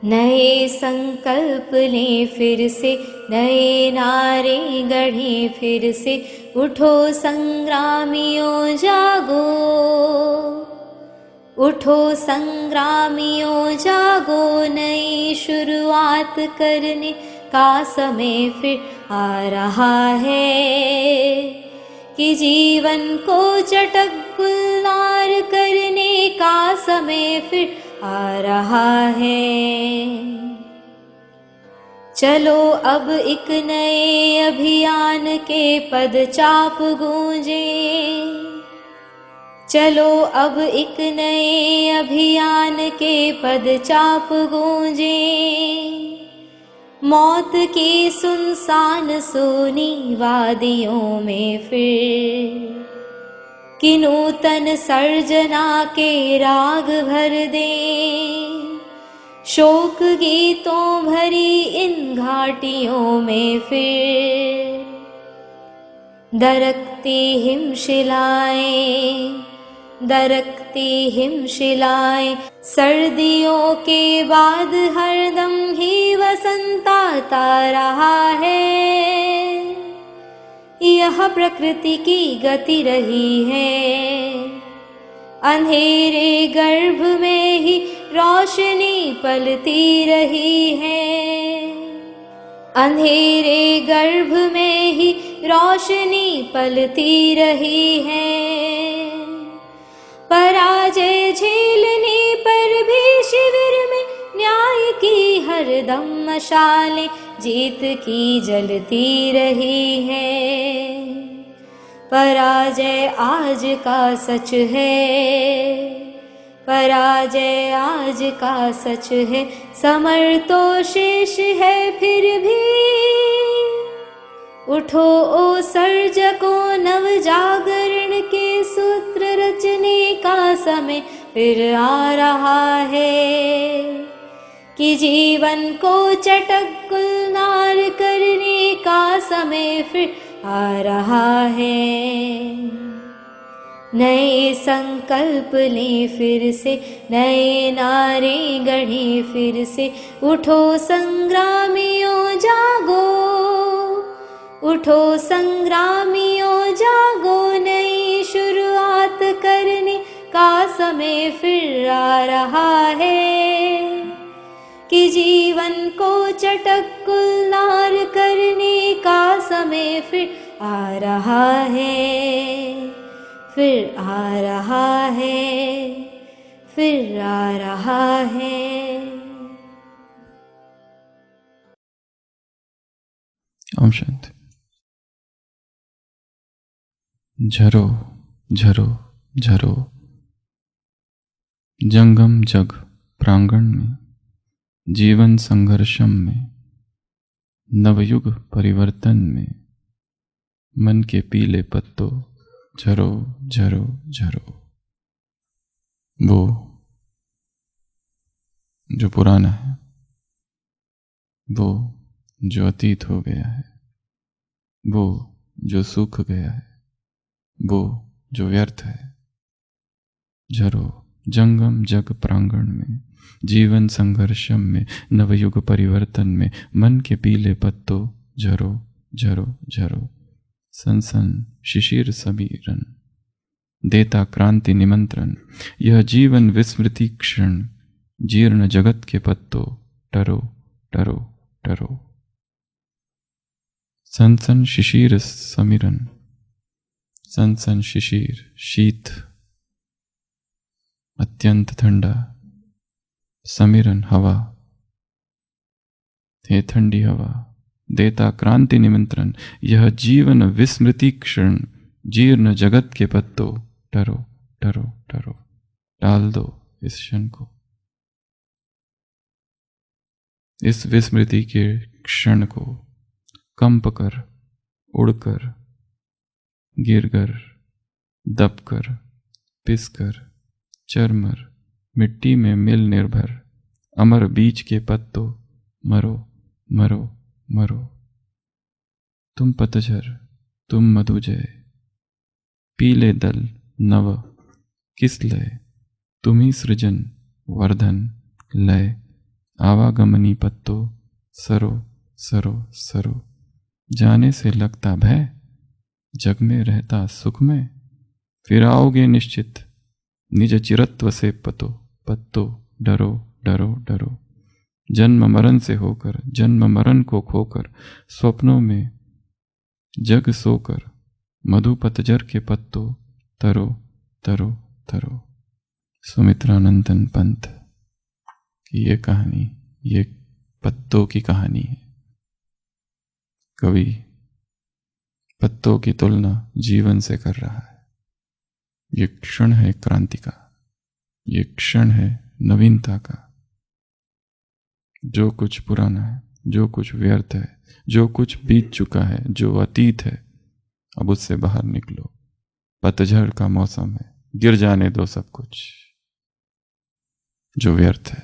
नए संकल्प लें फिर से, नए नारे गढ़ें फिर से, उठो संग्रामियों जागो, उठो संग्रामियों जागो। नई शुरुआत करने का समय फिर आ रहा है, कि जीवन को चटक गुलजार करने का समय फिर आ रहा है। चलो अब एक नए अभियान के पदचाप गूंजे, चलो अब एक नए अभियान के पदचाप गूंजे। मौत की सुनसान सोनी वादियों में फिर कि नूतन सर्जना के राग भर दें, शोक गीतों भरी इन घाटियों में फिर दरकती हिमशिलाएं, दरकती हिमशिलाएं। सर्दियों के बाद हरदम ही वसंत आता रहा है, यह प्रकृति की गति रही है। अंधेरे गर्भ में ही रोशनी पलती रही है, अंधेरे गर्भ में ही रोशनी पलती रही है। पराजय झेलने पर भी शिविर में न्याय की हरदम मशालें जीत की जलती रही है। पराजय आज का सच है, पराजय आज का सच है। समर तो शेष है फिर भी, उठो ओ सर्जकों, नव जागरण के सूत्र रचने का समय फिर आ रहा है, कि जीवन को चटक गुलजार करने का समय फिर आ रहा है। नए संकल्प लें फिर से, नए नारे गढ़ें फिर से, उठो संग्रामियों जागो, उठो संग्रामियों जागो। नई शुरुआत करने का समय फिर आ रहा है, कि जीवन को चटक गुलजार करने का समय फिर आ रहा है, फिर आ रहा है, फिर आ रहा है। ओम शांति। झरो झरो झरो, जंगम जग प्रांगण में, जीवन संघर्षम में, नवयुग परिवर्तन में, मन के पीले पत्तों झरो झरो झरो। वो जो पुराना है, वो जो अतीत हो गया है, वो जो सूख गया है, वो जो व्यर्थ है। झरो जंगम जग प्रांगण में, जीवन संघर्षम में, नवयुग परिवर्तन में, मन के पीले पत्तों झरो झरो झरो। सन सन शिशिर समीरन, देता क्रांति निमंत्रण। यह जीवन विस्मृति क्षण, जीर्ण जगत के पत्तों टरो टरो टरो। सन सन शिशिर समीरन, सन सन शिशिर शीत, अत्यंत ठंडा। समीरन हवा, हे ठंडी हवा, देता क्रांति निमंत्रण। यह जीवन विस्मृति क्षण, जीर्ण जगत के पत्तों टरो टरो टरो। टाल दो इस क्षण को, इस विस्मृति के क्षण को। कंप कर, उड़कर, गिरकर, दबकर, पिसकर, चरमर, मिट्टी में मिल निर्भर, अमर बीज के पत्तों मरो मरो मरो। तुम पतझर, तुम मधुजय, पीले दल नव किस लय। तुम्ही सृजन वर्धन लय आवागमनी पत्तो सरो सरो सरो। जाने से लगता भय, जग में रहता सुख में। फिर आओगे निश्चित, निज चिरत्व से पतो पत्तो। डरो डरो डरो। जन्म मरण से होकर, जन्म मरण को खोकर, स्वप्नों में जग सोकर। मधु पतझर के पत्तों तरो तरो तरो। सुमित्रानंदन पंत की ये कहानी, ये पत्तों की कहानी है। कवि पत्तों की तुलना जीवन से कर रहा है। ये क्षण है क्रांति का, ये क्षण है नवीनता का। जो कुछ पुराना है, जो कुछ व्यर्थ है, जो कुछ बीत चुका है, जो अतीत है, अब उससे बाहर निकलो। पतझड़ का मौसम है, गिर जाने दो सब कुछ जो व्यर्थ है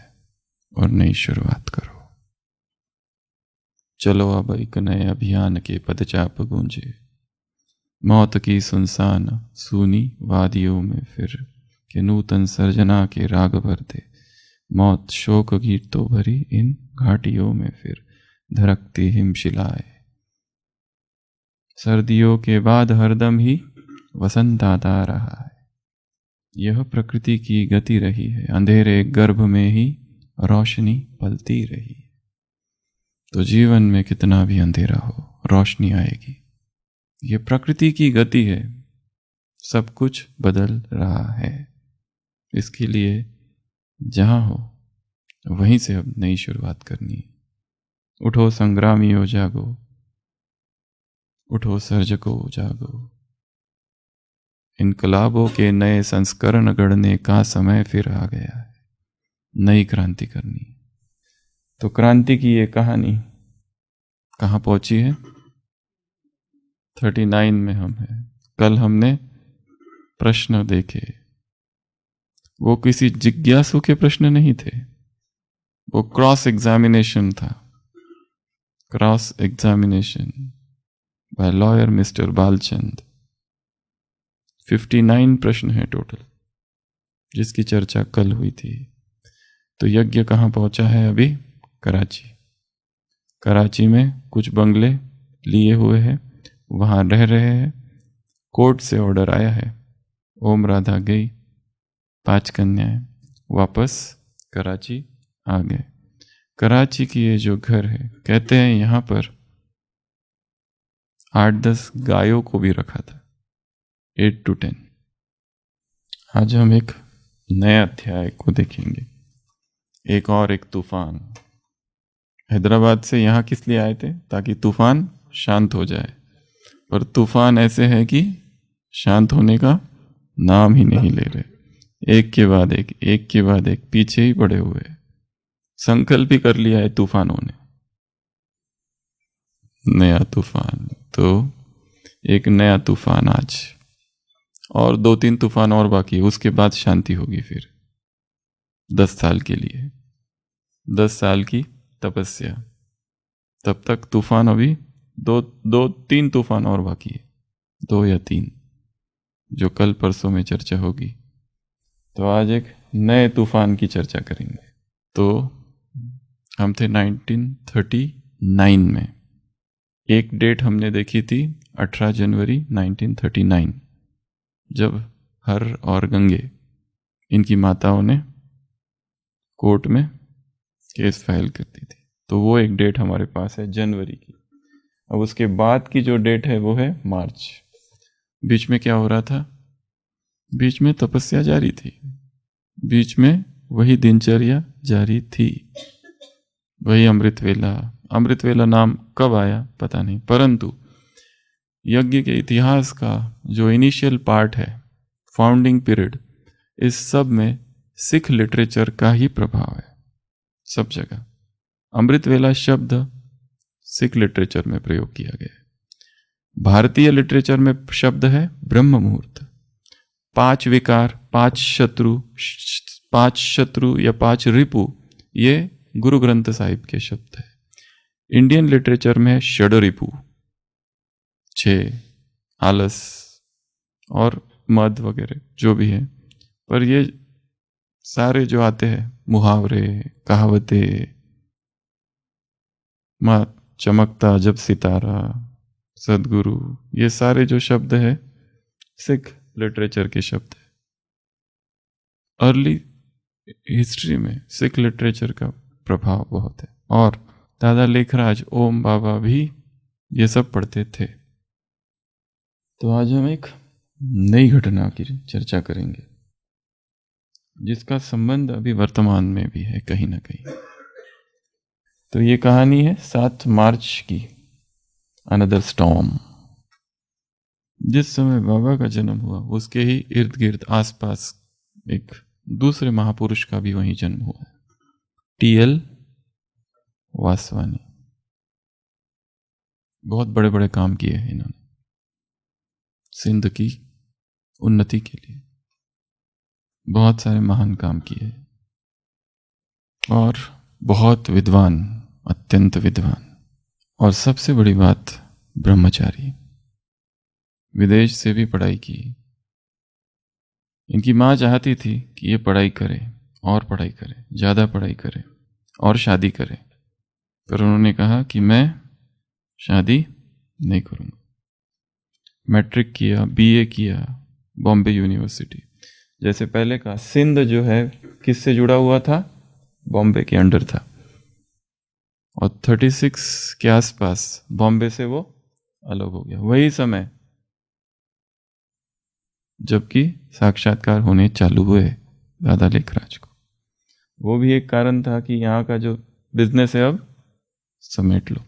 और नई शुरुआत करो। चलो अब एक नए अभियान के पदचाप गूंजे। मौत की सुनसान सूनी वादियों में फिर के नूतन सर्जना के राग भर दे। मौत शोक गीतों भरी इन घाटियों में फिर धड़कती हिमशिलाएं। सर्दियों के बाद हरदम ही वसंत आता रहा है। यह प्रकृति की गति रही है, अंधेरे गर्भ में ही रोशनी पलती रही। तो जीवन में कितना भी अंधेरा हो, रोशनी आएगी। ये प्रकृति की गति है, सब कुछ बदल रहा है। इसके लिए जहां हो वहीं से अब नई शुरुआत करनी है। उठो संग्रामियों जागो, उठो सर्जको जागो। इनकलाबों के नए संस्करण गढ़ने का समय फिर आ गया है। नई क्रांति करनी। तो क्रांति की ये कहानी कहाँ पहुंची है? 39 में हम हैं। कल हमने प्रश्न देखे, वो किसी जिज्ञासु के प्रश्न नहीं थे, वो क्रॉस एग्जामिनेशन था। Cross examination by lawyer mister Balchand. 59 प्रश्न है टोटल, जिसकी चर्चा कल हुई थी। तो यज्ञ कहाँ पहुंचा है अभी? कराची। कराची में कुछ बंगले लिए हुए हैं, वहां रह रहे हैं। कोर्ट से ऑर्डर आया है, ओम राधा गई, 5 कन्याएं वापस कराची आ गए। कराची की ये जो घर है, कहते हैं यहां पर 8-10 गायों को भी रखा था, 8 to 10। आज हम एक नए अध्याय को देखेंगे। एक तूफान। हैदराबाद से यहाँ किस लिए आए थे? ताकि तूफान शांत हो जाए, पर तूफान ऐसे है कि शांत होने का नाम ही नहीं ले रहे। एक के बाद एक पीछे ही पड़े हुए। संकल्प ही कर लिया है तूफानों ने। नया तूफान, तो एक नया तूफान आज, और 2-3 तूफान और बाकी है, उसके बाद शांति होगी। फिर 10 साल के लिए 10 साल की तपस्या। तब तक तूफान अभी 2-3 तूफान और बाकी है, 2 या 3, जो कल परसों में चर्चा होगी। तो आज एक नए तूफान की चर्चा करेंगे। तो हम थे 1939 में। एक डेट हमने देखी थी 18 जनवरी 1939, जब हर और गंगे इनकी माताओं ने कोर्ट में केस फाइल कर दी थी। तो वो एक डेट हमारे पास है जनवरी की। अब उसके बाद की जो डेट है वो है मार्च। बीच में क्या हो रहा था? बीच में तपस्या जारी थी, बीच में वही दिनचर्या जारी थी, वही अमृत वेला। अमृत वेला नाम कब आया पता नहीं, परंतु यज्ञ के इतिहास का जो इनिशियल पार्ट है, फाउंडिंग पीरियड, इस सब में सिख लिटरेचर का ही प्रभाव है। सब जगह अमृत वेला शब्द सिख लिटरेचर में प्रयोग किया गया है। भारतीय लिटरेचर में शब्द है ब्रह्म मुहूर्त। 5 विकार, 5 शत्रु या 5 रिपु, ये गुरु ग्रंथ साहिब के शब्द है। इंडियन लिटरेचर में षड रिपु, 6, आलस और मद वगैरह जो भी है। पर ये सारे जो आते हैं, मुहावरे, कहावतें, माँ चमकता जब सितारा, सदगुरु, ये सारे जो शब्द है सिख लिटरेचर के शब्द है। अर्ली हिस्ट्री में सिख लिटरेचर का प्रभाव बहुत है और दादा लेखराज, ओम बाबा भी ये सब पढ़ते थे। तो आज हम एक नई घटना की चर्चा करेंगे जिसका संबंध अभी वर्तमान में भी है कहीं ना कहीं। तो ये कहानी है 7 मार्च की, अनदर स्टॉर्म। जिस समय बाबा का जन्म हुआ उसके ही इर्द गिर्द आसपास एक दूसरे महापुरुष का भी वहीं जन्म हुआ है, टी.एल. वासवानी। बहुत बड़े बड़े काम किए हैं इन्होंने सिंध की उन्नति के लिए, बहुत सारे महान काम किए और बहुत विद्वान, अत्यंत विद्वान, और सबसे बड़ी बात ब्रह्मचारी, विदेश से भी पढ़ाई की। इनकी माँ चाहती थी कि ये पढ़ाई करे और पढ़ाई करे, ज़्यादा पढ़ाई करे और शादी करे, पर उन्होंने कहा कि मैं शादी नहीं करूँगा। मैट्रिक किया, बीए किया बॉम्बे यूनिवर्सिटी। जैसे पहले का सिंध जो है किससे जुड़ा हुआ था, बॉम्बे के अंडर था, और 36 के आसपास बॉम्बे से वो अलग हो गया। वही समय जबकि साक्षात्कार होने चालू हुए दादा लेखराज को। वो भी एक कारण था कि यहाँ का जो बिजनेस है अब समेट लो।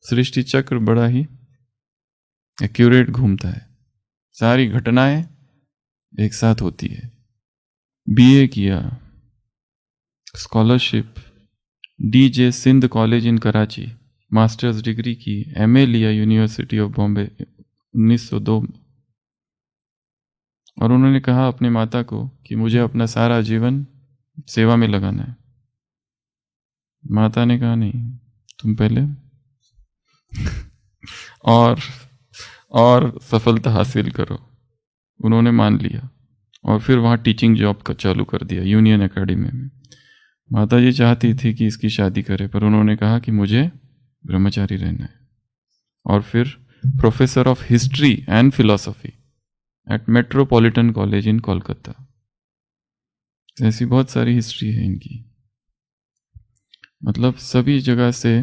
सृष्टि चक्र बड़ा ही एक्यूरेट घूमता है, सारी घटनाएं एक साथ होती है। बीए किया, scholarship, DJ Sindh college in Karachi, masters degree की, एमए लिया यूनिवर्सिटी ऑफ बॉम्बे 1902 में। और उन्होंने कहा अपनी माता को कि मुझे अपना सारा जीवन सेवा में लगाना है। माता ने कहा नहीं, तुम पहले और सफलता हासिल करो। उन्होंने मान लिया और फिर वहाँ टीचिंग जॉब का चालू कर दिया यूनियन एकेडमी में। माता जी चाहती थी कि इसकी शादी करे, पर उन्होंने कहा कि मुझे ब्रह्मचारी रहना है। और फिर professor of history and philosophy at metropolitan college in Kolkata. ऐसी बहुत सारी हिस्ट्री है इनकी, मतलब सभी जगह से।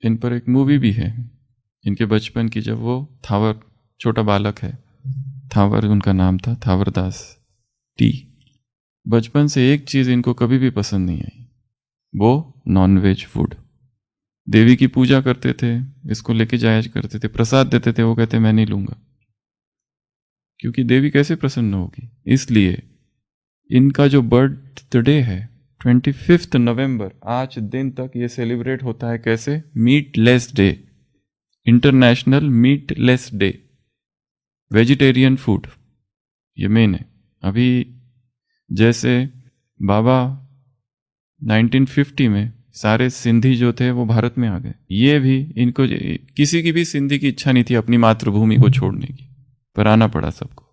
इन पर एक मूवी भी है इनके बचपन की, जब वो थावर, छोटा बालक है, थावर उनका नाम था, थावरदास टी। बचपन से एक चीज़ इनको कभी भी पसंद नहीं आई, वो नॉनवेज फूड। देवी की पूजा करते थे, इसको लेके जाया करते थे, प्रसाद देते थे, वो कहते मैं नहीं लूंगा, क्योंकि देवी कैसे प्रसन्न होगी। इसलिए इनका जो बर्थडे है 25 नवंबर, आज दिन तक ये सेलिब्रेट होता है कैसे, meatless day, international meatless day, vegetarian food, ये मेन है। अभी जैसे बाबा 1950 में सारे सिंधी जो थे वो भारत में आ गए, ये भी इनको, किसी की भी सिंधी की इच्छा नहीं थी अपनी मातृभूमि को छोड़ने की, पर आना पड़ा सबको।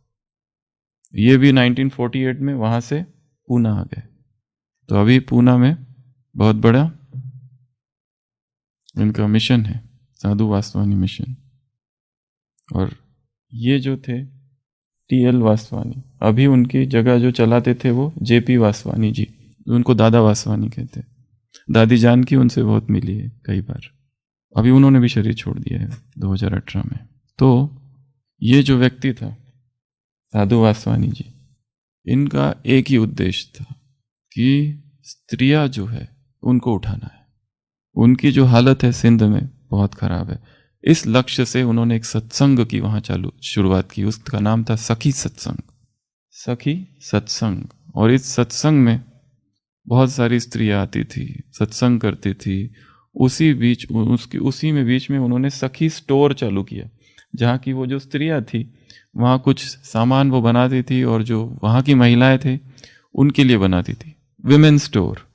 ये भी 1948 में वहां से पूना आ गए। तो अभी पूना में बहुत बड़ा इनका मिशन है, साधु वासवानी मिशन। और ये जो थे टी.एल. वासवानी, अभी उनकी जगह जो चलाते थे वो जे.पी. वासवानी जी, उनको दादा वासवानी कहते हैं। दादी जान की उनसे बहुत मिली है कई बार। अभी उन्होंने भी शरीर छोड़ दिया है 2018 में। तो ये जो व्यक्ति था साधु वासवानी जी, इनका एक ही उद्देश्य था कि स्त्रियां जो है उनको उठाना है। उनकी जो हालत है सिंध में बहुत खराब है। इस लक्ष्य से उन्होंने एक सत्संग की वहां शुरुआत की, उसका नाम था सखी सत्संग। सखी सत्संग। और इस सत्संग में बहुत सारी स्त्रियां आती थी, सत्संग करती थी। उसी बीच में उन्होंने सखी स्टोर चालू किया, जहाँ की वो जो स्त्रियां थी वहाँ कुछ सामान वो बनाती थी, और जो वहाँ की महिलाएं थे उनके लिए बनाती थी। Women store,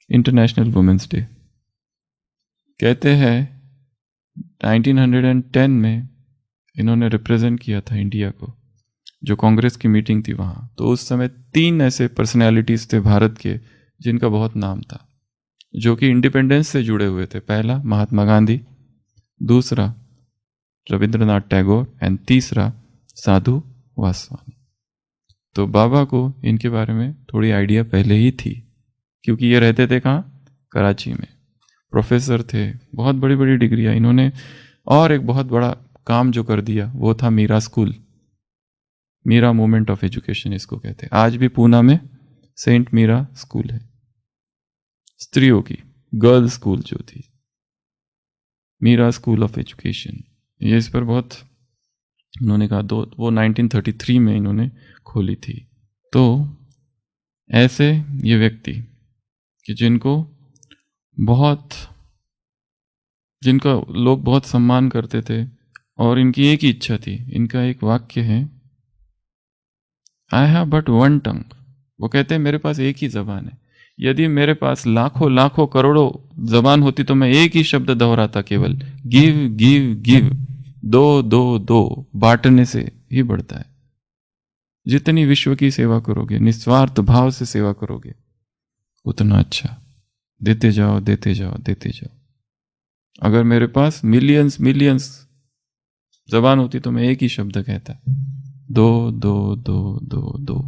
international women's day. कहते हैं 1910 में इन्होंने रिप्रेजेंट किया था इंडिया को, जो कांग्रेस की मीटिंग थी वहाँ। तो उस समय 3 ऐसे पर्सनैलिटीज थे भारत के जिनका बहुत नाम था। जो कि इंडिपेंडेंस से जुड़े हुए थे। पहला महात्मा गांधी, दूसरा रविंद्रनाथ टैगोर एंड तीसरा साधु वासवानी। तो बाबा को इनके बारे में थोड़ी आइडिया पहले ही थी, क्योंकि ये रहते थे कहाँ, कराची में, प्रोफेसर थे, बहुत बड़ी बड़ी डिग्रियाँ इन्होंने। और एक बहुत बड़ा काम जो कर दिया वो था Meera school, Meera movement of education इसको कहते हैं। आज भी पूना में सेंट मीरा स्कूल है, स्त्रियों की गर्ल्स स्कूल जो थी, मीरा स्कूल ऑफ एजुकेशन। ये इस पर बहुत उन्होंने कहा, वो 1933 में इन्होंने खोली थी। तो ऐसे ये व्यक्ति कि जिनका लोग बहुत सम्मान करते थे, और इनकी एक ही इच्छा थी। इनका एक वाक्य है, आई हैव बट वन टंग। वो कहते हैं मेरे पास एक ही जबान है। यदि मेरे पास लाखों लाखों करोड़ों जबान होती तो मैं एक ही शब्द दोहराता, केवल गिव गिव गिव, दो दो दो, बांटने से ही बढ़ता है। जितनी विश्व की सेवा करोगे, निस्वार्थ भाव से सेवा करोगे, उतना अच्छा। देते जाओ देते जाओ देते जाओ। अगर मेरे पास मिलियंस मिलियंस जबान होती तो मैं एक ही शब्द कहता, दो दो दो दो दो।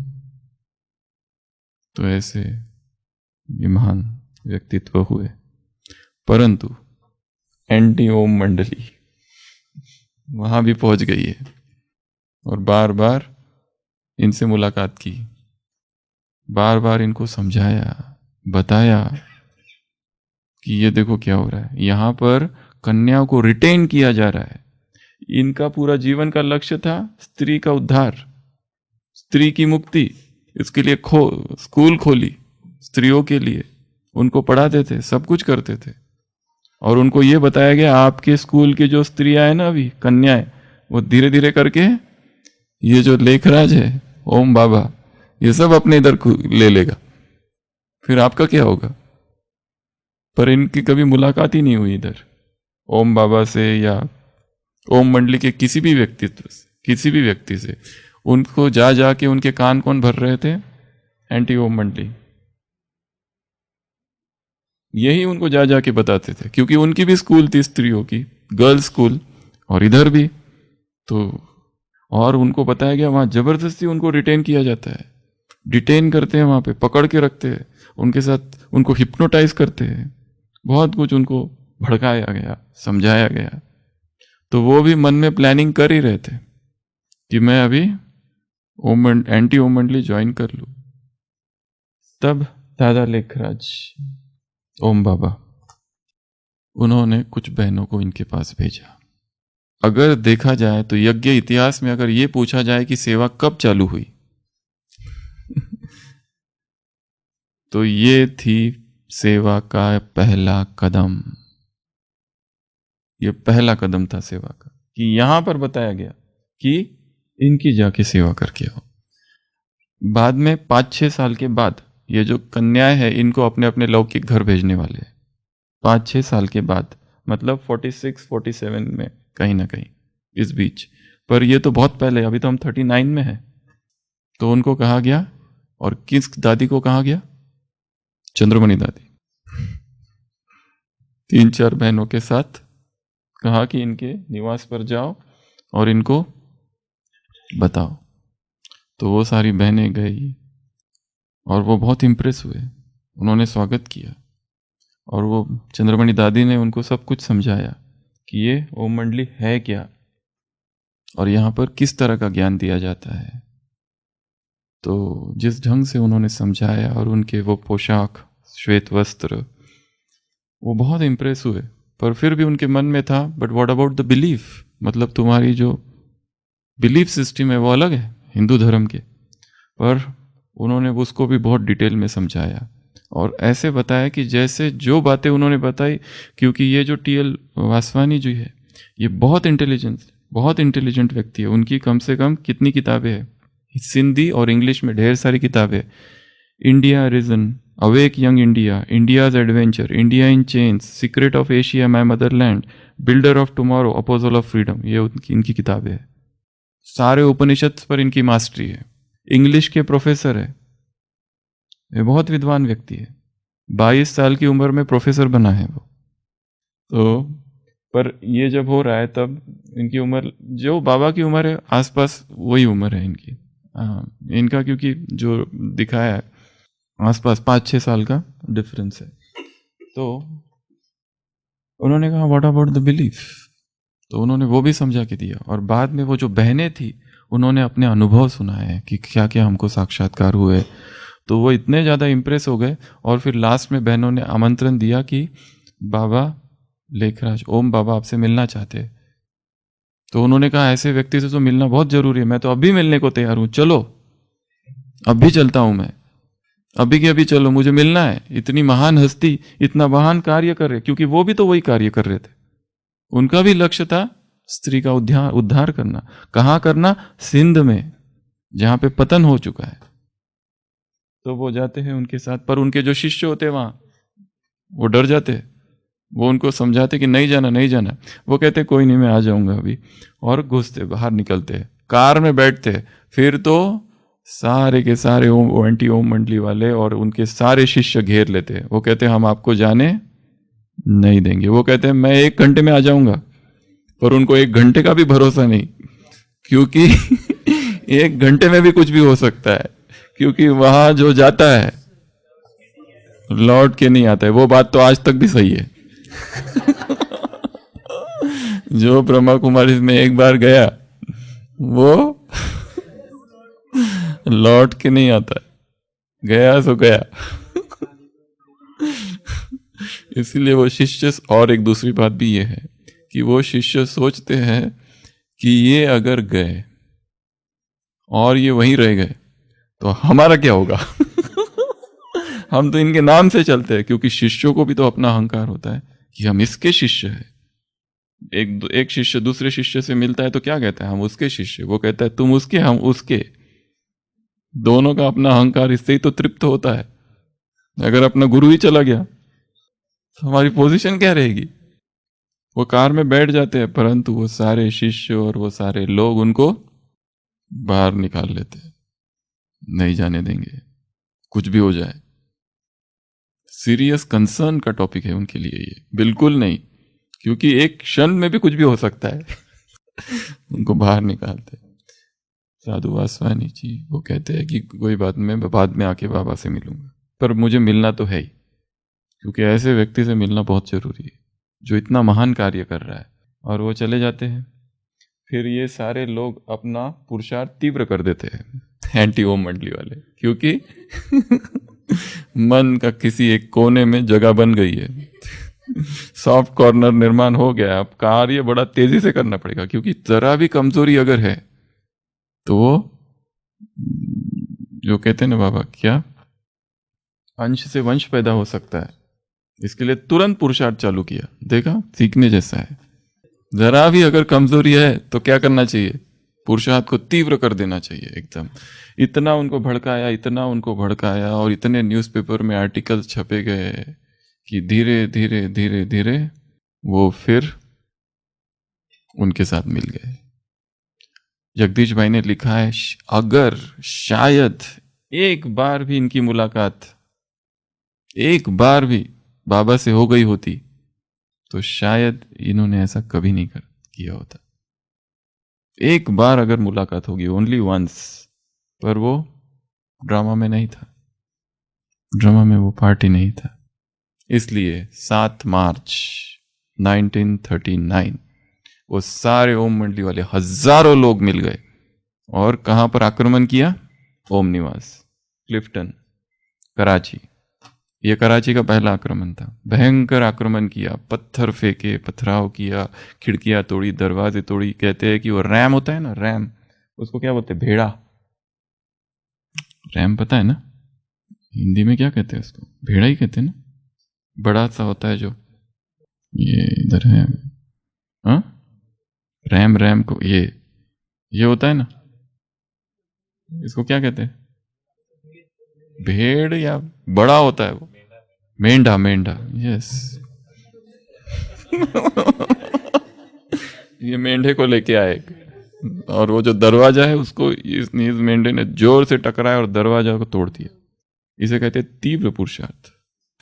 तो ऐसे ये महान व्यक्तित्व हुए। परंतु एंटी ओम मंडली वहां भी पहुंच गई है और बार बार इनसे मुलाकात की, बार बार इनको समझाया, बताया कि ये देखो क्या हो रहा है। यहां पर कन्याओं को रिटेन किया जा रहा है। इनका पूरा जीवन का लक्ष्य था स्त्री का उद्धार, स्त्री की मुक्ति। इसके लिए स्कूल खोली स्त्रियों के लिए, उनको पढ़ाते थे, सब कुछ करते थे। और उनको ये बताया गया, आपके स्कूल की जो स्त्रियां हैं ना, अभी कन्याएं, वो धीरे धीरे करके ये जो लेखराज है, ओम बाबा, ये सब अपने इधर ले लेगा, फिर आपका क्या होगा। पर इनकी कभी मुलाकात ही नहीं हुई इधर ओम बाबा से या ओम मंडली के किसी भी व्यक्तित्व से, किसी भी व्यक्ति से। उनको जा जाके उनके कान कौन भर रहे थे, एंटी ओम मंडली। यही उनको जा जाके बताते थे, क्योंकि उनकी भी स्कूल थी स्त्रियों की, गर्ल्स स्कूल, और इधर भी। तो और उनको बताया गया वहां जबरदस्ती उनको रिटेन किया जाता है, डिटेन करते हैं, वहां पे पकड़ के रखते हैं, उनके साथ उनको हिप्नोटाइज करते हैं, बहुत कुछ उनको भड़काया गया, समझाया गया। तो वो भी मन में प्लानिंग कर ही रहे थे कि मैं अभी एंटी ओम मंडली ज्वाइन कर लूं। तब दादा लेखराज ओम बाबा, उन्होंने कुछ बहनों को इनके पास भेजा। अगर देखा जाए तो यज्ञ इतिहास में अगर ये पूछा जाए कि सेवा कब चालू हुई तो ये थी सेवा का पहला कदम। ये पहला कदम था सेवा का, कि यहां पर बताया गया कि इनकी जाके सेवा करके आओ। बाद में 5-6 साल के बाद ये जो कन्याएं हैं, इनको अपने अपने लौकिक घर भेजने वाले हैं 5-6 साल के बाद, मतलब 46-47 में कहीं ना कहीं इस बीच। पर ये तो बहुत पहले, अभी तो हम 39 में हैं। तो उनको कहा गया, और किस दादी को कहा गया, चंद्रमणि दादी, 3-4 बहनों के साथ कहा कि इनके निवास पर जाओ और इनको बताओ। तो वो सारी बहनें गई और वो बहुत इंप्रेस हुए, उन्होंने स्वागत किया, और वो चंद्रमणि दादी ने उनको सब कुछ समझाया कि ये ओम मंडली है क्या और यहाँ पर किस तरह का ज्ञान दिया जाता है। तो जिस ढंग से उन्होंने समझाया, और उनके वो पोशाक, श्वेत वस्त्र, वो बहुत इंप्रेस हुए। पर फिर भी उनके मन में था, but what about the belief, मतलब तुम्हारी जो बिलीफ सिस्टम है वो अलग है हिंदू धर्म के। पर उन्होंने उसको भी बहुत डिटेल में समझाया और ऐसे बताया कि जैसे जो बातें उन्होंने बताई, क्योंकि ये जो टी.एल. वासवानी जी है, ये बहुत इंटेलिजेंट व्यक्ति है। उनकी कम से कम कितनी किताबें हैं, सिंधी और इंग्लिश में ढेर सारी किताबें। India region, awake young India, India's adventure, India in chains, secret of Asia my Motherland, builder of tomorrow, apostle of freedom, ये इनकी किताबें है। सारे उपनिषद पर इनकी मास्टरी है। इंग्लिश के प्रोफेसर है, ये बहुत विद्वान व्यक्ति है। 22 साल की उम्र में प्रोफेसर बना है वो। तो पर ये जब हो रहा है तब इनकी उम्र जो बाबा की उम्र है आसपास वही उम्र है इनकी। इनका क्योंकि जो दिखाया है आसपास 5-6 साल का डिफरेंस है। तो उन्होंने कहा व्हाट अबाउट द बिलीफ, तो उन्होंने वो भी समझा के दिया। और बाद में वो जो बहनें थी उन्होंने अपने अनुभव सुनाए कि क्या क्या हमको साक्षात्कार हुए। तो वो इतने ज़्यादा इम्प्रेस हो गए और फिर लास्ट में बहनों ने आमंत्रण दिया कि बाबा लेखराज ओम बाबा आपसे मिलना चाहते हैं। तो उन्होंने कहा ऐसे व्यक्ति से तो मिलना बहुत जरूरी है, मैं तो अभी मिलने को तैयार हूं, चलो अभी चलता हूं मैं, अभी के अभी चलो, मुझे मिलना है। इतनी महान हस्ती इतना महान कार्य कर रहे, क्योंकि वो भी तो वही कार्य कर रहे थे। उनका भी लक्ष्य था स्त्री का उद्धार करना। कहां करना? सिंध में, जहां पे पतन हो चुका है। तो वो जाते हैं उनके साथ, पर उनके जो शिष्य होते हैं वहां वो डर जाते हैं। वो उनको समझाते कि नहीं जाना नहीं जाना। वो कहते कोई नहीं, मैं आ जाऊंगा अभी, और घुसते बाहर निकलते, कार में बैठते। फिर तो सारे के सारे एंटी ओम मंडली वाले और उनके सारे शिष्य घेर लेते। वो कहते हम आपको जाने नहीं देंगे। वो कहते हैं मैं 1 घंटे में आ जाऊंगा, पर उनको 1 घंटे का भी भरोसा नहीं, क्योंकि 1 घंटे में भी कुछ भी हो सकता है, क्योंकि वहां जो जाता है लौट के नहीं आता है। वो बात तो आज तक भी सही है। जो ब्रह्मा कुमारी में एक बार गया वो लौट के नहीं आता है, गया सो गया। इसलिए वो शिष्य, और एक दूसरी बात भी ये है कि वो शिष्य सोचते हैं कि ये अगर गए और ये वहीं रह गए तो हमारा क्या होगा। हम तो इनके नाम से चलते हैं, क्योंकि शिष्यों को भी तो अपना अहंकार होता है कि हम इसके शिष्य हैं। एक शिष्य दूसरे शिष्य से मिलता है तो क्या कहता है? हम उसके शिष्य। वो कहता है तुम उसके हम उसके। दोनों का अपना अहंकार इससे ही तो तृप्त होता है। अगर अपना गुरु ही चला गया तो हमारी पोजीशन क्या रहेगी? वो कार में बैठ जाते हैं, परंतु वो सारे शिष्य और वो सारे लोग उनको बाहर निकाल लेते हैं। नहीं जाने देंगे, कुछ भी हो जाए। सीरियस कंसर्न का टॉपिक है उनके लिए ये, बिल्कुल नहीं, क्योंकि एक क्षण में भी कुछ भी हो सकता है। उनको बाहर निकालते। साधु वासवानी जी वो कहते हैं कि कोई बात, मैं बाद में आके बाबा से मिलूंगा, पर मुझे मिलना तो है ही, क्योंकि ऐसे व्यक्ति से मिलना बहुत जरूरी है जो इतना महान कार्य कर रहा है। और वो चले जाते हैं। फिर ये सारे लोग अपना पुरुषार्थ तीव्र कर देते हैं, एंटी ओम मंडली वाले, क्योंकि मन का किसी एक कोने में जगह बन गई है। सॉफ्ट कॉर्नर निर्माण हो गया। अब कार्य बड़ा तेजी से करना पड़ेगा, क्योंकि जरा भी कमजोरी अगर है तो वो जो कहते हैं ना बाबा, क्या अंश से वंश पैदा हो सकता है। इसके लिए तुरंत पुरुषार्थ चालू किया। देखा, सीखने जैसा है। जरा भी अगर कमजोरी है तो क्या करना चाहिए? पुरुषार्थ को तीव्र कर देना चाहिए एकदम। इतना उनको भड़काया, इतना उनको भड़काया, और इतने न्यूज़पेपर में आर्टिकल छपे गए कि धीरे धीरे धीरे धीरे वो फिर उनके साथ मिल गए। जगदीश भाई ने लिखा है, अगर शायद एक बार भी इनकी मुलाकात एक बार भी बाबा से हो गई होती तो शायद इन्होंने ऐसा कभी नहीं किया होता। एक बार अगर मुलाकात होगी, ओनली वंस, पर वो ड्रामा में नहीं था, ड्रामा में वो पार्टी नहीं था। इसलिए 7 मार्च 1939 वो सारे ओम मंडली वाले हजारों लोग मिल गए और कहां पर आक्रमण किया? ओम निवास, क्लिफ्टन, कराची। यह कराची का पहला आक्रमण था। भयंकर आक्रमण किया, पत्थर फेंके, पथराव किया, खिड़कियां तोड़ी, दरवाजे तोड़ी। कहते हैं कि वो रैम होता है ना, रैम, उसको क्या बोलते हैं? भेड़ा। रैम पता है ना हिंदी में क्या कहते हैं उसको? भेड़ा ही कहते हैं ना। बड़ा सा होता है जो, ये इधर है, हाँ, रैम, रैम को ये होता है ना, इसको क्या कहते हैं? भेड़ या बड़ा होता है वो, मेंढा, मेंढा, यस। ये मेंढे को लेके आए और वो जो दरवाजा है उसको इस मेंढे ने जोर से टकराया और दरवाजा को तोड़ दिया। इसे कहते हैं तीव्र पुरुषार्थ।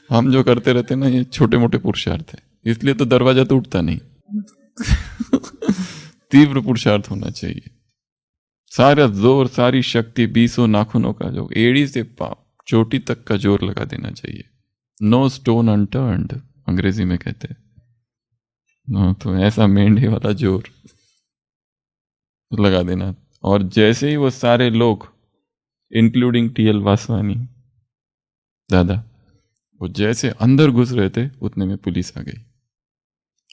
हम जो करते रहते ना ये छोटे मोटे पुरुषार्थ है, इसलिए तो दरवाजा तो उठता नहीं। तीव्र पुरुषार्थ होना चाहिए, सारा जोर सारी शक्ति 20 नाखूनों का जो एड़ी से चोटी तक का जोर लगा देना चाहिए। नो स्टोन अनटर्न्ड अंग्रेजी में कहते हैं। तो ऐसा मेंढे वाला जोर लगा देना। और जैसे ही वो सारे लोग इंक्लूडिंग टीएल वासवानी दादा, वो जैसे अंदर घुस रहे थे उतने में पुलिस आ गई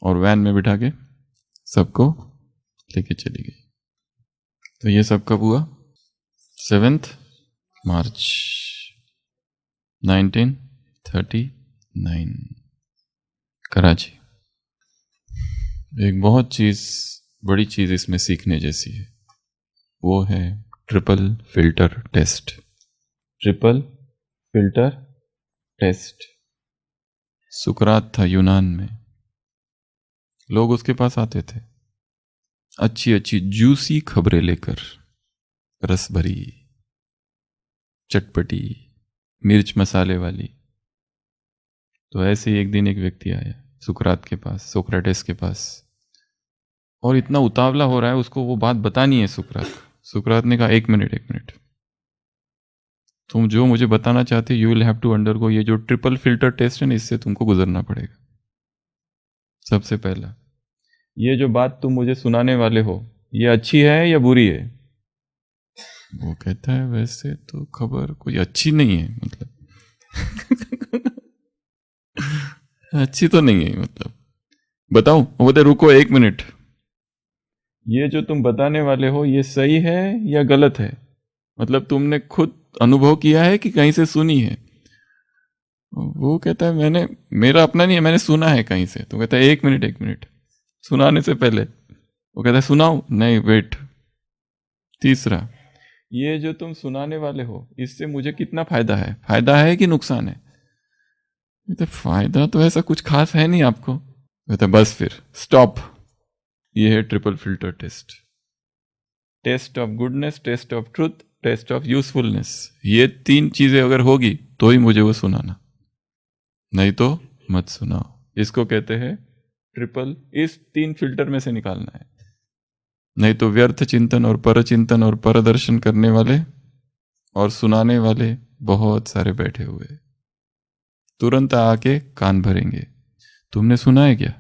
और वैन में बिठा के सबको लेके चली गई। तो ये सब कब हुआ? 7 मार्च 1939 कराची। एक बहुत बड़ी चीज इसमें सीखने जैसी है, वो है triple filter test. Triple filter test. सुकरात था यूनान में, लोग उसके पास आते थे अच्छी अच्छी जूसी खबरें लेकर, रस भरी, चटपटी, मिर्च मसाले वाली। तो ऐसे ही एक दिन एक व्यक्ति आया सुकरात के पास, सोक्रेटिस के पास, और इतना उतावला हो रहा है, उसको वो बात बतानी है सुकरात ने कहा 1 मिनट, तुम जो मुझे बताना चाहते you will have to undergo ये जो ट्रिपल फिल्टर टेस्ट है ना, इससे तुमको गुजरना पड़ेगा। सबसे पहला, ये जो बात तुम मुझे सुनाने वाले हो ये अच्छी है या बुरी है? वो कहता है वैसे तो खबर कोई अच्छी नहीं है, मतलब अच्छी तो नहीं है, मतलब बताओ। वो बोलते रुको 1 मिनट, ये जो तुम बताने वाले हो ये सही है या गलत है? मतलब तुमने खुद अनुभव किया है कि कहीं से सुनी है? वो कहता है मेरा अपना नहीं है, मैंने सुना है कहीं से। तो कहता है 1 मिनट, सुनाने से पहले वो कहता है सुनाओ, नहीं वेट। तीसरा, ये जो तुम सुनाने वाले हो इससे मुझे कितना फायदा है कि नुकसान है? कहते फायदा तो ऐसा कुछ खास है नहीं आपको। कहते बस फिर स्टॉप। ये है triple filter test. Test of goodness, test of truth, test of usefulness. ये 3 चीजें अगर होगी तो ही मुझे वो सुनाना, नहीं तो मत सुनाओ। इसको कहते हैं ट्रिपल। इस 3 फिल्टर में से निकालना है, नहीं तो व्यर्थ चिंतन और परचिंतन और परदर्शन करने वाले और सुनाने वाले बहुत सारे बैठे हुए, तुरंत आके कान भरेंगे। तुमने सुना है क्या?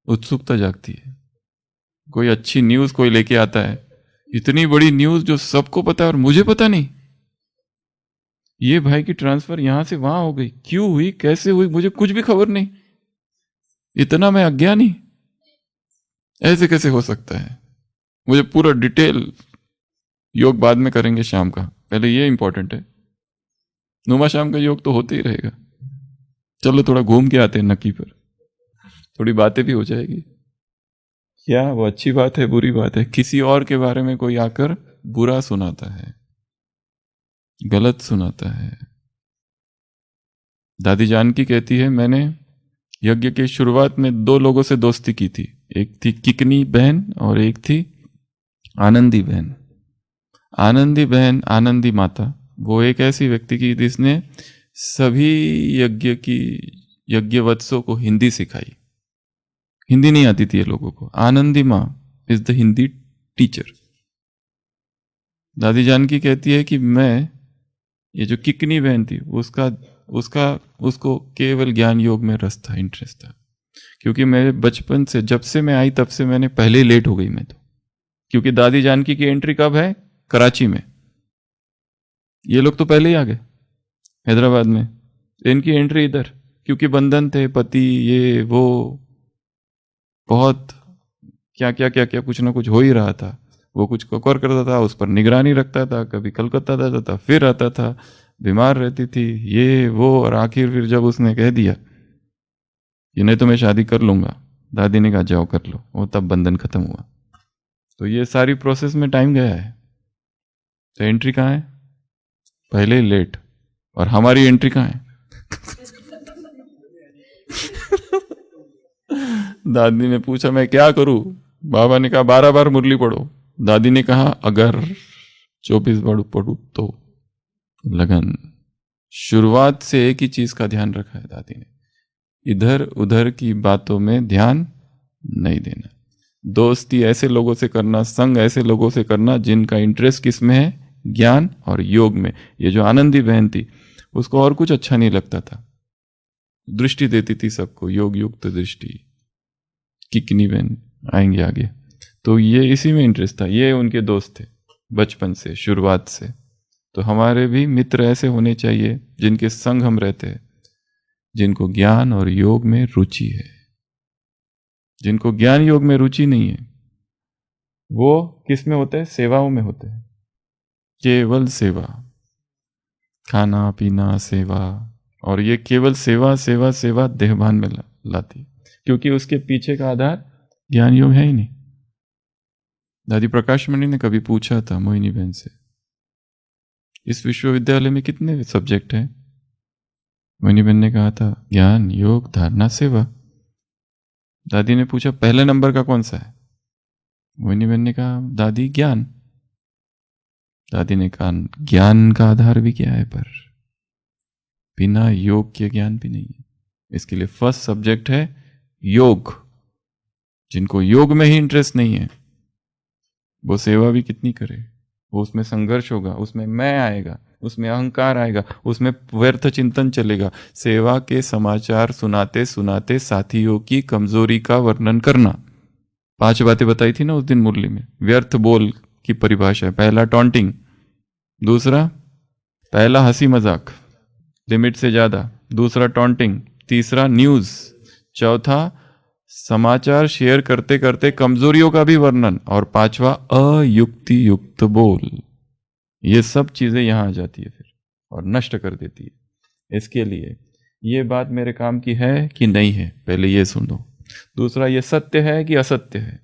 उत्सुकता जागती है। कोई अच्छी न्यूज कोई लेके आता है, इतनी बड़ी न्यूज जो सबको पता है और मुझे पता नहीं। ये भाई की ट्रांसफर यहां से वहां हो गई, क्यों हुई, कैसे हुई, मुझे कुछ भी खबर नहीं, इतना मैं अज्ञानी, ऐसे कैसे हो सकता है? मुझे पूरा डिटेल। योग बाद में करेंगे शाम का, पहले ये इंपॉर्टेंट है। नुमा शाम का योग तो होते ही रहेगा। चलो थोड़ा घूम के आते हैं नक्की पर, थोड़ी बातें भी हो जाएगी। क्या वो अच्छी बात है बुरी बात है? किसी और के बारे में कोई आकर बुरा सुनाता है, गलत सुनाता है। दादी जानकी कहती है मैंने यज्ञ के शुरुआत में 2 लोगों से दोस्ती की थी, एक थी किकनी बहन और एक थी आनंदी बहन। आनंदी बहन, आनंदी माता, वो एक ऐसी व्यक्ति की जिसने सभी यज्ञवत्सों को हिंदी सिखाई। हिंदी नहीं आती थी ये लोगों को। आनंदी माँ इज द हिंदी टीचर। दादी जानकी कहती है कि मैं, ये जो किकनी बहन थी, उसको केवल ज्ञान योग में रस था, इंटरेस्ट था। क्योंकि मेरे बचपन से, जब से मैं आई तब से मैंने पहले ही लेट हो गई मैं तो। क्योंकि दादी जानकी की एंट्री कब है? कराची में। ये लोग तो पहले ही आ गए हैदराबाद में, इनकी एंट्री इधर। क्योंकि बंधन थे, पति, ये वो, बहुत क्या कुछ ना कुछ हो ही रहा था। वो कुछ कोकर करता था, उस पर निगरानी रखता था, कभी कलकत्ता जाता था, फिर आता था, बीमार रहती थी, ये वो। और आखिर फिर जब उसने कह दिया कि नहीं तो मैं शादी कर लूंगा, दादी ने कहा जाओ कर लो, वो तब बंधन खत्म हुआ। तो ये सारी प्रोसेस में टाइम गया है। तो एंट्री कहाँ है? पहले ही लेट। और हमारी एंट्री कहाँ है? दादी ने पूछा मैं क्या करूं? बाबा ने कहा 12 बार मुरली पढ़ो। दादी ने कहा अगर 24 बार पढ़ू तो लगन, शुरुआत से एक ही चीज का ध्यान रखा है दादी ने, इधर उधर की बातों में ध्यान नहीं देना। दोस्ती ऐसे लोगों से करना, संग ऐसे लोगों से करना जिनका इंटरेस्ट किस में है, ज्ञान और योग में। ये जो आनंदी बहन थी उसको और कुछ अच्छा नहीं लगता था, दृष्टि देती थी सबको, योग युक्त दृष्टि। किकनी बहन आएंगे आगे, तो ये इसी में इंटरेस्ट था। ये उनके दोस्त थे बचपन से, शुरुआत से। तो हमारे भी मित्र ऐसे होने चाहिए जिनके संग हम रहते हैं, जिनको ज्ञान और योग में रुचि है। जिनको ज्ञान योग में रुचि नहीं है वो किस में होते हैं, सेवाओं में होते हैं, केवल सेवा, खाना पीना सेवा। और ये केवल सेवा सेवा सेवा देहभान में लाती, क्योंकि उसके पीछे का आधार ज्ञान योग है ही नहीं। दादी प्रकाश मणि ने कभी पूछा था मोहिनी बहन से, इस विश्वविद्यालय में कितने सब्जेक्ट हैं? मोहिनी बहन ने कहा था ज्ञान योग धारणा सेवा। दादी ने पूछा पहले नंबर का कौन सा है? मोहिनी बहन ने कहा दादी ज्ञान। दादी ने कहा ज्ञान का आधार भी क्या है, पर बिना योग के ज्ञान भी नहीं है। इसके लिए फर्स्ट सब्जेक्ट है योग। जिनको योग में ही इंटरेस्ट नहीं है वो सेवा भी कितनी करे, वो उसमें संघर्ष होगा, उसमें मैं आएगा, उसमें अहंकार आएगा, उसमें व्यर्थ चिंतन चलेगा। सेवा के समाचार सुनाते सुनाते साथियों की कमजोरी का वर्णन करना। 5 बातें बताई थी ना उस दिन मुरली में। व्यर्थ बोल की परिभाषा है, पहला टॉन्टिंग, दूसरा पहला हंसी मजाक लिमिट से ज्यादा, दूसरा टॉन्टिंग, तीसरा न्यूज, चौथा समाचार शेयर करते करते कमजोरियों का भी वर्णन, और पांचवा अयुक्ति युक्त बोल। ये सब चीजें यहां आ जाती है फिर और नष्ट कर देती है। इसके लिए ये बात मेरे काम की है कि नहीं है, पहले ये सुनो। दूसरा, ये सत्य है कि असत्य है।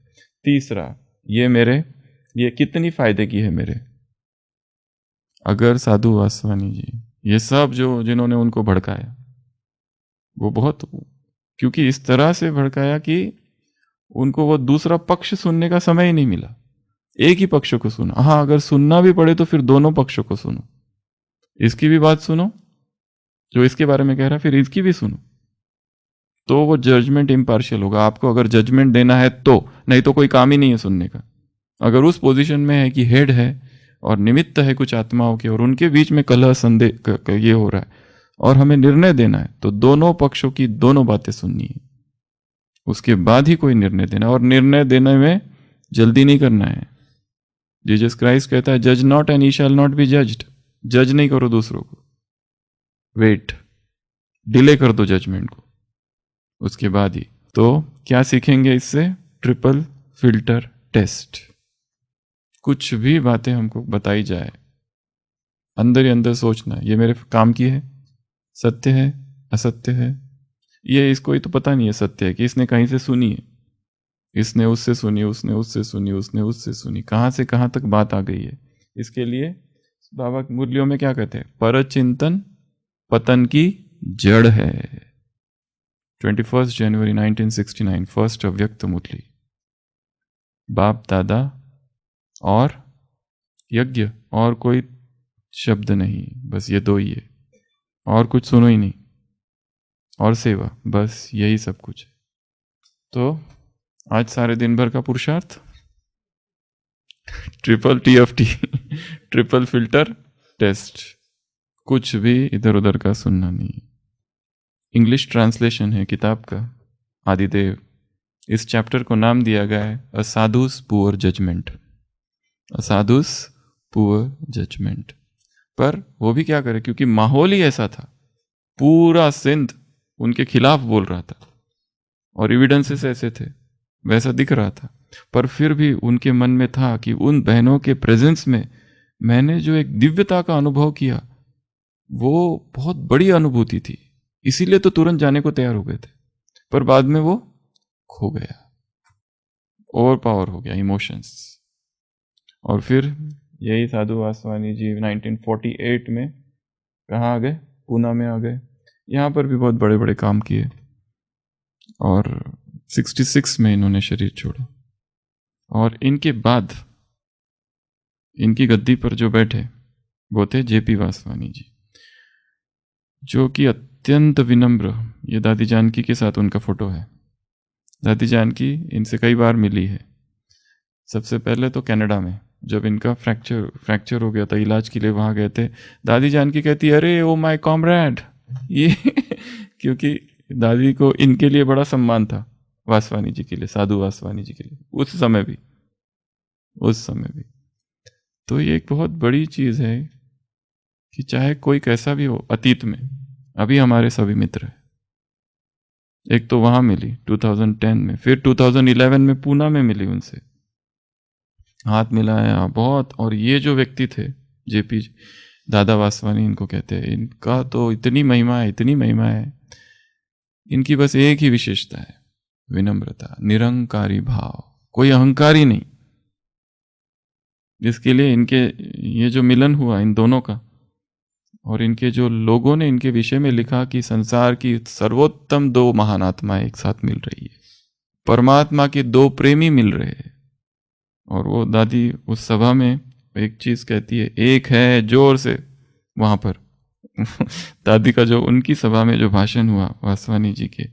तीसरा, ये कितनी फायदे की है मेरे। अगर साधु वासवानी जी ये सब जिन्होंने उनको भड़काया, वो बहुत, क्योंकि इस तरह से भड़काया कि उनको वो दूसरा पक्ष सुनने का समय ही नहीं मिला, एक ही पक्ष को सुना। हाँ, अगर सुनना भी पड़े तो फिर दोनों पक्षों को सुनो, इसकी भी बात सुनो जो इसके बारे में कह रहा है, फिर इसकी भी सुनो, तो वो जजमेंट इम्पार्शियल होगा। आपको अगर जजमेंट देना है तो, नहीं तो कोई काम ही नहीं है सुनने का। अगर उस पोजीशन में है कि हेड है और निमित्त है कुछ आत्माओं के, और उनके बीच में कलह संदेह ये हो रहा है और हमें निर्णय देना है, तो दोनों पक्षों की दोनों बातें सुननी है, उसके बाद ही कोई निर्णय देना। और निर्णय देने में जल्दी नहीं करना है। जीसस क्राइस्ट कहता है जज not and he shall not be judged. जज नहीं करो दूसरों को, वेट, डिले कर दो जजमेंट को, उसके बाद ही। तो क्या सीखेंगे इससे? Triple filter test. कुछ भी बातें हमको बताई जाए, अंदर ही अंदर सोचना, ये मेरे काम की है, सत्य है असत्य है। ये इसको ही तो पता नहीं है सत्य है कि इसने कहीं से सुनी है, इसने उससे सुनी, उसने उससे सुनी, उसने उससे सुनी, कहां से कहां तक बात आ गई है। इसके लिए बाबा मुरलियों में क्या कहते हैं, परचिंतन पतन की जड़ है। 21 जनवरी 1969 फर्स्ट अव्यक्त मुरली। बाप दादा और यज्ञ, और कोई शब्द नहीं, बस ये दो ही है, और कुछ सुनो ही नहीं, और सेवा, बस यही सब कुछ है। तो आज सारे दिन भर का पुरुषार्थ triple TFT triple filter test, कुछ भी इधर उधर का सुनना नहीं। इंग्लिश ट्रांसलेशन है किताब का, आदिदेव। इस चैप्टर को नाम दिया गया है अ साधुस पुअर जजमेंट। अ साधुस पुअर जजमेंट। पर वो भी क्या करे, क्योंकि माहौल ही ऐसा था, पूरा सिंध उनके खिलाफ बोल रहा था और एविडेंसेस ऐसे थे, वैसा दिख रहा था। पर फिर भी उनके मन में था कि उन बहनों के प्रेजेंस में मैंने जो एक दिव्यता का अनुभव किया वो बहुत बड़ी अनुभूति थी, इसीलिए तो तुरंत जाने को तैयार हो गए थे। पर बाद में वो खो गया, ओवर पावर हो गया इमोशंस। और फिर यही साधु वासवानी जी 1948 में कहाँ आ गए, पूना में आ गए। यहाँ पर भी बहुत बड़े बड़े काम किए और 66 में इन्होंने शरीर छोड़ा। और इनके बाद इनकी गद्दी पर जो बैठे वो थे JP वासवानी जी। जो कि अत्यंत विनम्र। ये दादी जानकी के साथ उनका फोटो है। दादी जानकी इनसे कई बार मिली है। सबसे पहले तो कनाडा में जब इनका फ्रैक्चर हो गया था, इलाज के लिए वहाँ गए थे। दादी जानकी कहती अरे ओ माय कॉमरेड, ये क्योंकि दादी को इनके लिए बड़ा सम्मान था, वासवानी जी के लिए, साधु वासवानी जी के लिए, उस समय भी। तो ये एक बहुत बड़ी चीज़ है कि चाहे कोई कैसा भी हो, अतीत में अभी हमारे सभी मित्र हैं। एक तो वहाँ मिली 2010 में, फिर 2011 में पूना में मिली, उनसे हाथ मिलाया बहुत। और ये जो व्यक्ति थे जेपी दादा वासवानी इनको कहते हैं, इनका तो इतनी महिमा है। इनकी बस एक ही विशेषता है, विनम्रता, निरंकारी भाव, कोई अहंकारी नहीं। जिसके लिए इनके ये जो मिलन हुआ इन दोनों का, और इनके जो लोगों ने इनके विषय में लिखा कि संसार की सर्वोत्तम दो महान आत्माएं एक साथ मिल रही है, परमात्मा के दो प्रेमी मिल रहे हैं। और वो दादी उस सभा में एक चीज कहती है, एक है, जोर से वहां पर दादी का जो उनकी सभा में जो भाषण हुआ वासवानी जी के,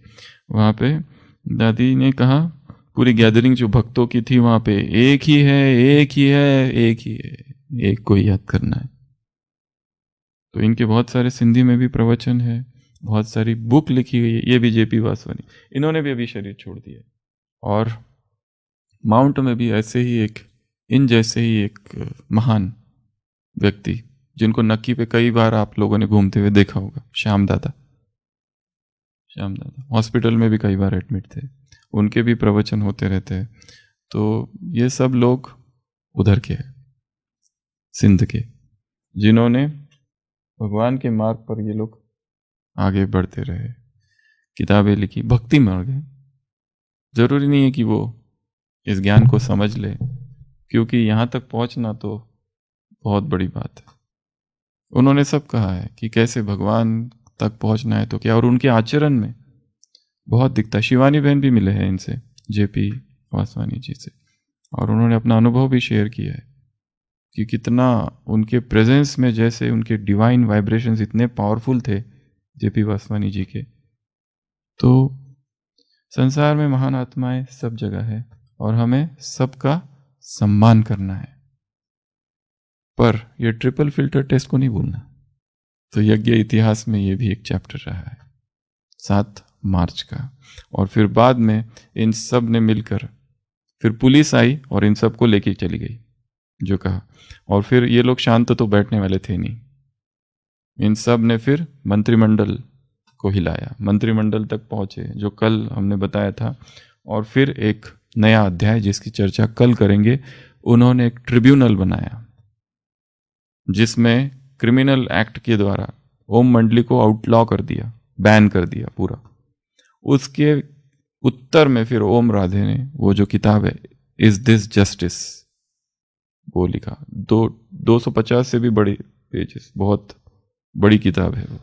वहां पे दादी ने कहा, पूरी गैदरिंग जो भक्तों की थी वहां पे, एक ही है, एक को याद करना है। तो इनके बहुत सारे सिंधी में भी प्रवचन है, बहुत सारी बुक लिखी गई है। ये भी जेपी वासवानी, इन्होंने भी अभी शरीर छोड़ दिया। और माउंट में भी ऐसे ही इन जैसे ही एक महान व्यक्ति, जिनको नक्की पे कई बार आप लोगों ने घूमते हुए देखा होगा, श्याम दादा हॉस्पिटल में भी कई बार एडमिट थे, उनके भी प्रवचन होते रहते हैं। तो ये सब लोग उधर के हैं, सिंध के, जिन्होंने भगवान के मार्ग पर ये लोग आगे बढ़ते रहे, किताबें लिखी, भक्ति मार्ग है। जरूरी नहीं है कि वो इस ज्ञान को समझ ले, क्योंकि यहाँ तक पहुँचना तो बहुत बड़ी बात है। उन्होंने सब कहा है कि कैसे भगवान तक पहुँचना है तो क्या, और उनके आचरण में बहुत दिखता है। शिवानी बहन भी मिले हैं इनसे, जेपी वासवानी जी से, और उन्होंने अपना अनुभव भी शेयर किया है कि कितना उनके प्रेजेंस में, जैसे उनके डिवाइन वाइब्रेशंस इतने पावरफुल थे जेपी वासवानी जी के। तो संसार में महान आत्माएं सब जगह है और हमें सबका सम्मान करना है, पर यह ट्रिपल फिल्टर टेस्ट को नहीं भूलना। तो यज्ञ इतिहास में यह भी एक चैप्टर रहा है 7 मार्च का। और फिर बाद में इन सब ने मिलकर, फिर पुलिस आई और इन सबको लेके चली गई जो कहा, और फिर ये लोग शांत तो बैठने वाले थे नहीं, इन सब ने फिर मंत्रिमंडल को हिलाया, मंत्रिमंडल तक पहुंचे जो कल हमने बताया था। और फिर एक नया अध्याय जिसकी चर्चा कल करेंगे, उन्होंने एक ट्रिब्यूनल बनाया जिसमें क्रिमिनल एक्ट के द्वारा ओम मंडली को आउटलॉ कर दिया, बैन कर दिया पूरा। उसके उत्तर में फिर ओम राधे ने वो जो किताब है इज दिस जस्टिस, वो लिखा। 250 से भी बड़ी पेजेस, बहुत बड़ी किताब है वो।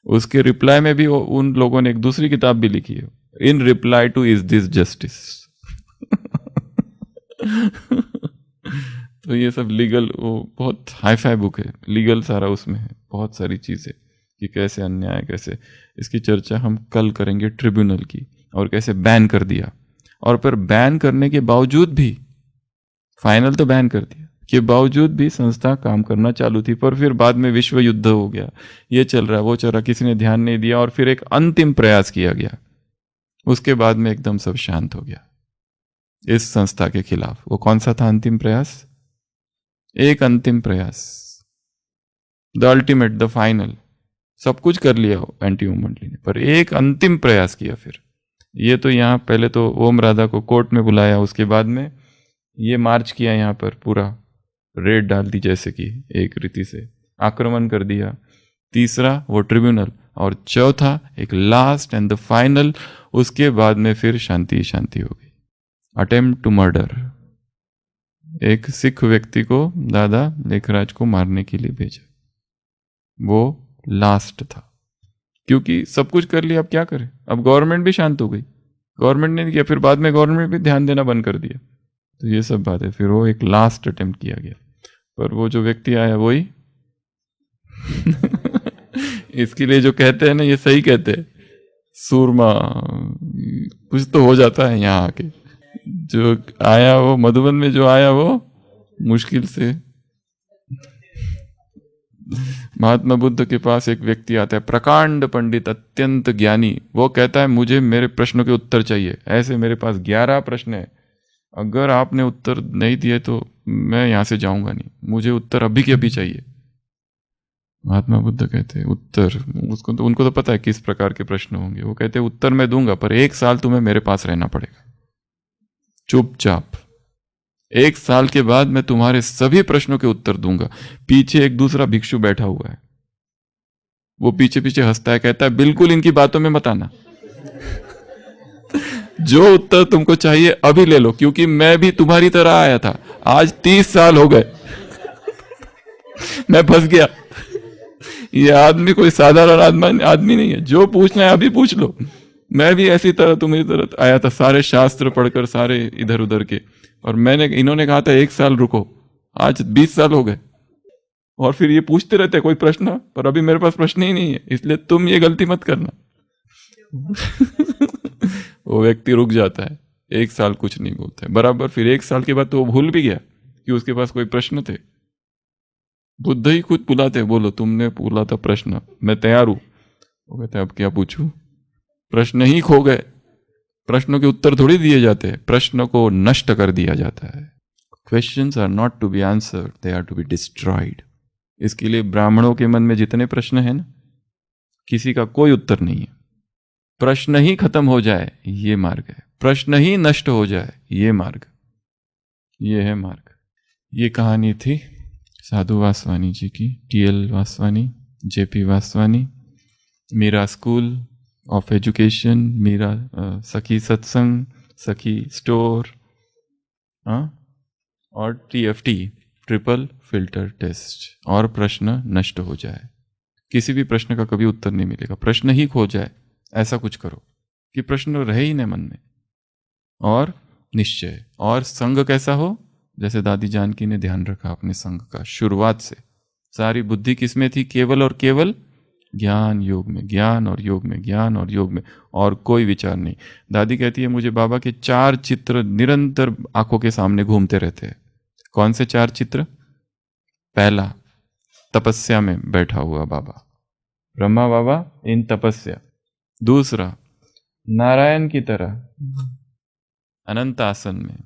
उसके रिप्लाई में भी उन लोगों ने एक दूसरी किताब भी लिखी है, इन reply two is this justice. तो ये सब लीगल, वो बहुत हाई फाई बुक है, लीगल सारा उसमें है, बहुत सारी चीज़ें कि कैसे अन्याय, कैसे इसकी चर्चा हम कल करेंगे ट्रिब्यूनल की, और कैसे बैन कर दिया। और फिर बैन करने के बावजूद भी, फाइनल तो बैन कर दिया के बावजूद भी संस्था काम करना चालू थी। पर फिर बाद में विश्व युद्ध हो गया, ये चल रहा वो चल रहा, किसी ने ध्यान नहीं दिया, और फिर एक अंतिम प्रयास किया गया। उसके बाद में एकदम सब शांत हो गया इस संस्था के खिलाफ। वो कौन सा था अंतिम प्रयास? एक अंतिम प्रयास, द अल्टीमेट, द फाइनल। सब कुछ कर लिया एंटी ओम मंडली ने, पर एक अंतिम प्रयास किया फिर। ये तो यहाँ पहले तो ओम राधा को कोर्ट में बुलाया, उसके बाद में ये मार्च किया, यहाँ पर पूरा रेड डाल दी, जैसे कि एक रीति से आक्रमण कर दिया। तीसरा वो ट्रिब्यूनल, और चौथा एक लास्ट एंड द फाइनल। उसके बाद में फिर शांति शांति हो गई। अटेम्प्ट टू मर्डर, एक सिख व्यक्ति को दादा लेखराज को मारने के लिए भेजा, वो लास्ट था। क्योंकि सब कुछ कर लिया, अब क्या करें? अब गवर्नमेंट भी शांत हो गई, गवर्नमेंट ने किया, फिर बाद में गवर्नमेंट भी ध्यान देना बंद कर दिया। तो ये सब बात है, फिर वो एक लास्ट अटेम्प्ट किया गया, पर वो जो व्यक्ति आया वही इसके लिए जो कहते हैं ना, ये सही कहते हैं, सूरमा कुछ तो हो जाता है यहाँ आके। जो आया वो मधुबन में, जो आया वो मुश्किल से। महात्मा बुद्ध के पास एक व्यक्ति आता है, प्रकांड पंडित, अत्यंत ज्ञानी। वो कहता है मुझे मेरे प्रश्नों के उत्तर चाहिए, ऐसे मेरे पास 11 प्रश्न है, अगर आपने उत्तर नहीं दिए तो मैं यहां से जाऊंगा नहीं, मुझे उत्तर अभी के अभी चाहिए। महात्मा बुद्ध कहते हैं उत्तर, उसको तो उनको तो पता है किस प्रकार के प्रश्न होंगे। वो कहते हैं उत्तर मैं दूंगा, पर 1 साल तुम्हें मेरे पास रहना पड़ेगा चुपचाप। 1 साल के बाद मैं तुम्हारे सभी प्रश्नों के उत्तर दूंगा। पीछे एक दूसरा भिक्षु बैठा हुआ है, वो पीछे पीछे हंसता है, कहता है बिल्कुल इनकी बातों में मत आना। जो उत्तर तुमको चाहिए अभी ले लो, क्योंकि मैं भी तुम्हारी तरह आया था, आज 30 साल हो गए, मैं फंस गया। ये आदमी कोई साधारण आदमी नहीं है, जो पूछना है अभी पूछ लो। मैं भी ऐसी तरह तुम्हारी तरह आया था, सारे शास्त्र पढ़कर, सारे इधर उधर के, और इन्होंने कहा था 1 साल रुको, आज 20 साल हो गए, और फिर ये पूछते रहते कोई प्रश्न, पर अभी मेरे पास प्रश्न ही नहीं है, इसलिए तुम ये गलती मत करना। वो व्यक्ति रुक जाता है, 1 साल कुछ नहीं बोलता है बराबर। फिर 1 साल के बाद तो वो भूल भी गया कि उसके पास कोई प्रश्न थे। बुद्ध ही खुद बुलाते, बोलो तुमने बोला था प्रश्न, मैं तैयार हूं। वो कहते अब क्या पूछूं, प्रश्न ही खो गए। प्रश्नों के उत्तर थोड़ी दिए जाते हैं, प्रश्न को नष्ट कर दिया जाता है। Questions are not to be answered, they are to be destroyed. इसके लिए ब्राह्मणों के मन में जितने प्रश्न हैं ना, किसी का कोई उत्तर नहीं है। प्रश्न ही खत्म हो जाए ये मार्ग है, प्रश्न ही नष्ट हो जाए ये मार्ग, ये है मार्ग। ये कहानी थी साधु वासवानी जी की, T L. Vaswani, J P. Vaswani, Mira school of education, Mira Sakhi Satsang, सखी स्टोर, और TFT, ट्रिपल फिल्टर टेस्ट। और प्रश्न नष्ट हो जाए, किसी भी प्रश्न का कभी उत्तर नहीं मिलेगा, प्रश्न ही खो जाए, ऐसा कुछ करो कि प्रश्न रहे ही न मन में। और निश्चय, और संग कैसा हो, जैसे दादी जानकी ने ध्यान रखा अपने संग का शुरुआत से। सारी बुद्धि किसमें थी, केवल और केवल ज्ञान योग में, ज्ञान और योग में, ज्ञान और योग में, और कोई विचार नहीं। दादी कहती है मुझे बाबा के 4 चित्र निरंतर आंखों के सामने घूमते रहते हैं। कौन से 4 चित्र? पहला, तपस्या में बैठा हुआ बाबा, ब्रह्मा बाबा इन तपस्या। दूसरा, नारायण की तरह अनंत आसन में।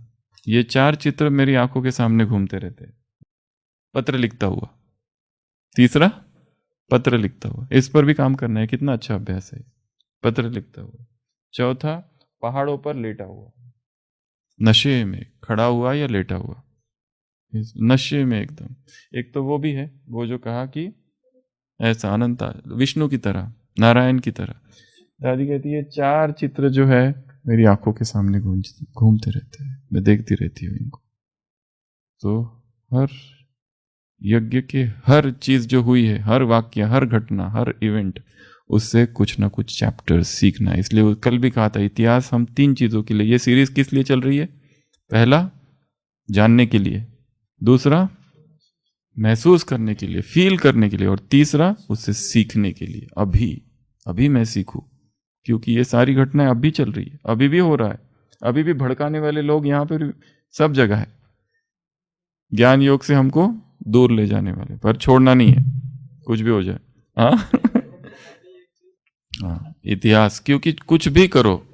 ये 4 चित्र मेरी आंखों के सामने घूमते रहते हैं। पत्र लिखता हुआ। तीसरा, पत्र लिखता हुआ, इस पर भी काम करना है, कितना अच्छा अभ्यास है, पत्र लिखता हुआ। चौथा, पहाड़ों पर लेटा हुआ, नशे में खड़ा हुआ या लेटा हुआ, नशे में एकदम। एक तो वो भी है, वो जो कहा कि ऐसा अनंत विष्णु की तरह, नारायण की तरह। दादी कहती है 4 चित्र जो है मेरी आंखों के सामने घूमते रहते हैं, मैं देखती रहती हूँ इनको। तो हर यज्ञ के हर चीज जो हुई है, हर वाक्य, हर घटना, हर इवेंट, उससे कुछ ना कुछ चैप्टर सीखना है। इसलिए कल भी कहा था, इतिहास हम 3 चीजों के लिए, ये सीरीज किस लिए चल रही है? पहला, जानने के लिए। दूसरा, महसूस करने के लिए, फील करने के लिए। और तीसरा, उससे सीखने के लिए। अभी मैं सीखूं, क्योंकि ये सारी घटनाएं अभी चल रही है, अभी भी हो रहा है, अभी भी भड़काने वाले लोग यहाँ पर सब जगह है, ज्ञान योग से हमको दूर ले जाने वाले, पर छोड़ना नहीं है, कुछ भी हो जाए। हाँ, इतिहास, क्योंकि कुछ भी करो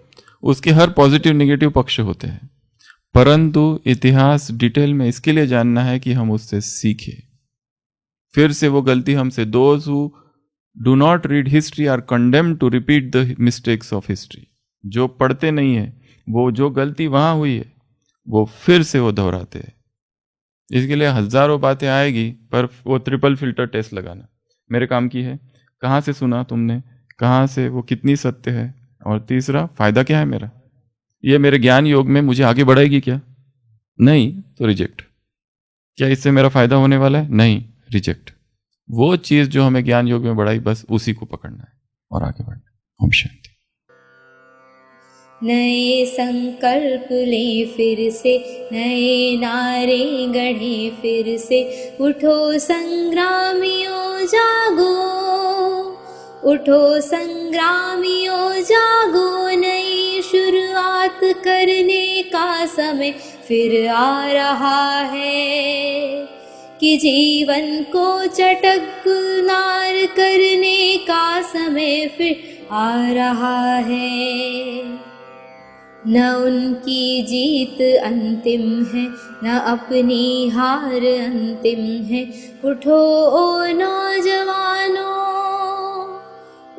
उसके हर पॉजिटिव नेगेटिव पक्ष होते हैं, परंतु इतिहास डिटेल में इसके लिए जानना है कि हम उससे सीखें, फिर से वो गलती हमसे। Those who do not read history are condemned to repeat the mistakes of history. जो पढ़ते नहीं है, वो जो गलती वहां हुई है वो फिर से वो दोहराते हैं। इसके लिए हजारों बातें आएगी, पर वो ट्रिपल फिल्टर टेस्ट लगाना मेरे काम की है। कहाँ से सुना तुमने, कहाँ से, वो कितनी सत्य है, और तीसरा, फायदा क्या है मेरा, ये मेरे ज्ञान योग में मुझे आगे बढ़ाएगी क्या? नहीं, तो रिजेक्ट। क्या इससे मेरा फायदा होने वाला है? नहीं, रिजेक्ट। वो चीज जो हमें ज्ञान योग में बढ़ाई, बस उसी को पकड़ना है और आगे बढ़ना है। ओम शांति। नए संकल्प ले फिर से, नए नारे गढ़े फिर से, उठो संग्रामियों जागो, उठो संग्रामियों जागो, नई शुरुआत करने का समय फिर आ रहा है। कि जीवन को चटक गुलजार करने का समय फिर आ रहा है। न उनकी जीत अंतिम है, न अपनी हार अंतिम है। उठो ओ नौजवानों,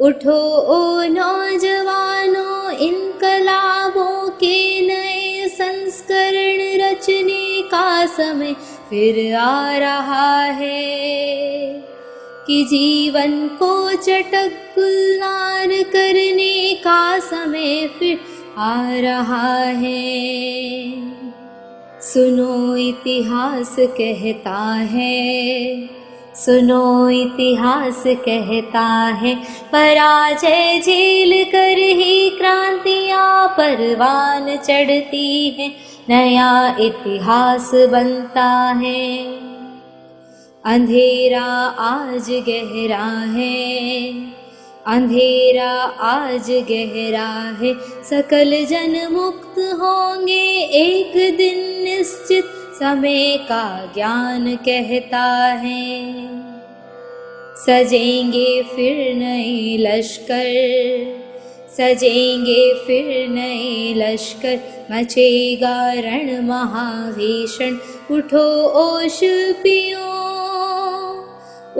उठो ओ नौजवानों, इनकलाबों के नए संस्करण रचने का समय फिर आ रहा है। कि जीवन को चटक गुलजार करने का समय फिर आ रहा है। सुनो इतिहास कहता है, सुनो इतिहास कहता है, पराजय झेल कर ही क्रांतियाँ परवान चढ़ती है, नया इतिहास बनता है। अंधेरा आज गहरा है, अंधेरा आज गहरा है, सकल जन मुक्त होंगे एक दिन निश्चित, समय का ज्ञान कहता है। सजेंगे फिर नए लश्कर, सजेंगे फिर नए लश्कर, मचेगा रण महाभीषण। उठो ओ शिल्पियों,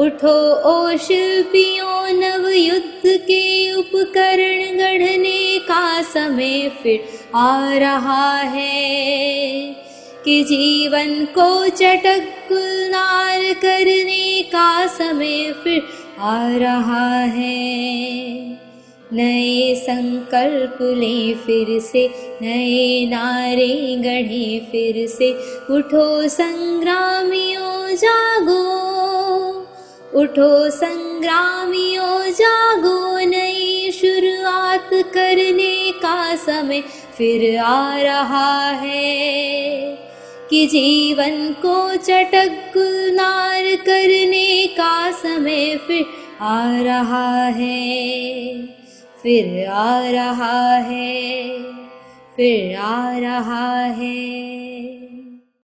उठो ओ शिल्पियों, नव युद्ध के उपकरण गढ़ने का समय फिर आ रहा है। कि जीवन को चटक गुलजार करने का समय फिर आ रहा है। नए संकल्प लें फिर से, नए नारे गढ़ें फिर से। उठो संग्रामियों जागो, उठो संग्रामियों जागो, नई शुरुआत करने का समय फिर आ रहा है। कि जीवन को चटक गुलजार करने का समय फिर आ रहा है, फिर आ रहा है, फिर आ रहा है।